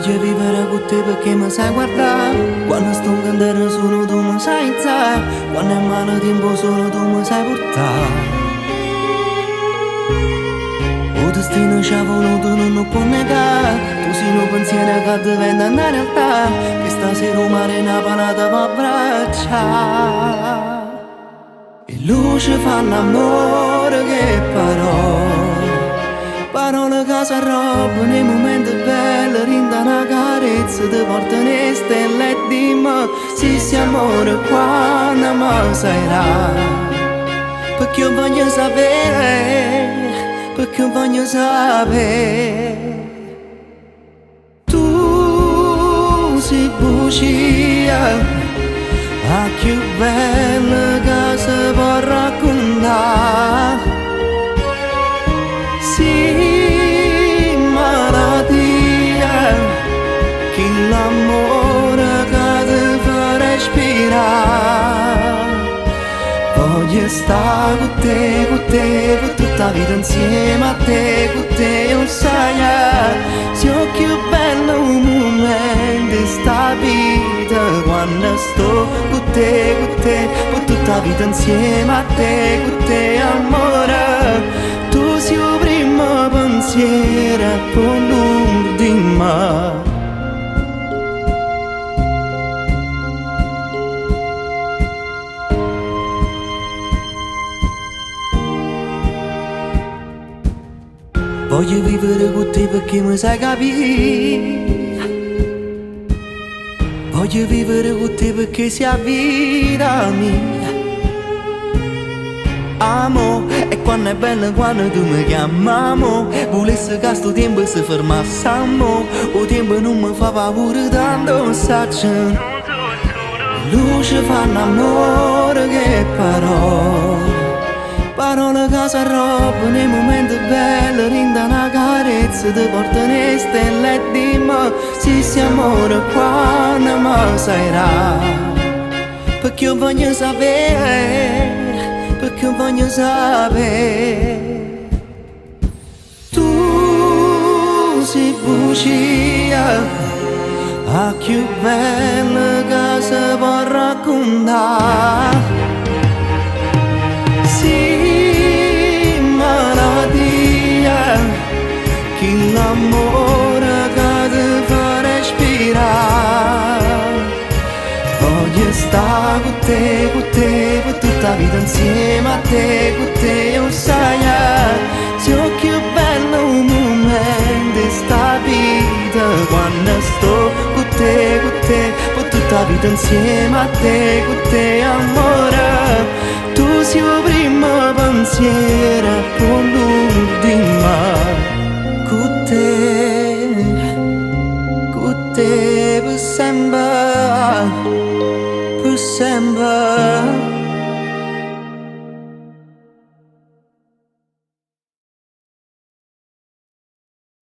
Voglio vivere con te perché mi sai guardare. Quando sto in candela solo tu mi sai alzare. Quando è male tempo solo tu mi sai portare. Il destino ci ha voluto, non lo può negare. Tu sei lo pensiero che diventa una realtà. Che stasera il mare una panata va abbracciare. E luce fanno amore che parole che si arrobbano nei momenti belli. Rinda una carezza, ti portano le stelle e dimmi se sia amore quando mi sarà. Perché io voglio sapere, perché io voglio sapere. Tu sei bugia, più bella che si può raccontare. Sì, malattia, che l'amore che ti fa respirare. Voglio stare con te per tutta la vita insieme a te, con te non sai. Sia più bello un momento di sta vita quando sto con te per tutta la vita insieme a te, con te amore. Tu sei il primo pensiero con l'ultimo. Voglio vivere con te perché mi sai capire. Voglio vivere con te perché sei la vita mia. Amo, e quando è bello quando tu mi chiami amo. Volessi che sto tempo si fermasse amo. O tempo non mi fa paura tanto saccio. Luce fanno amore che parole che si arrobbano nei momenti belli. Rinda una carezza, ti portano le stelle e dimmi se sia amore quando mi sarà. Perché io voglio sapere, perché io voglio sapere. Tu sei bugia, più bella che si può raccontare. Sì, malattia, che l'amore che ti fa respirare. Voglio stare con te per tutta la vita insieme a te, con te non sai. Sia più bello un momento di sta vita quando sto con te per tutta la vita insieme a te, con te amore. Tu sei il primo pensiero con l'ultimo. Con te per sempre, per sempre.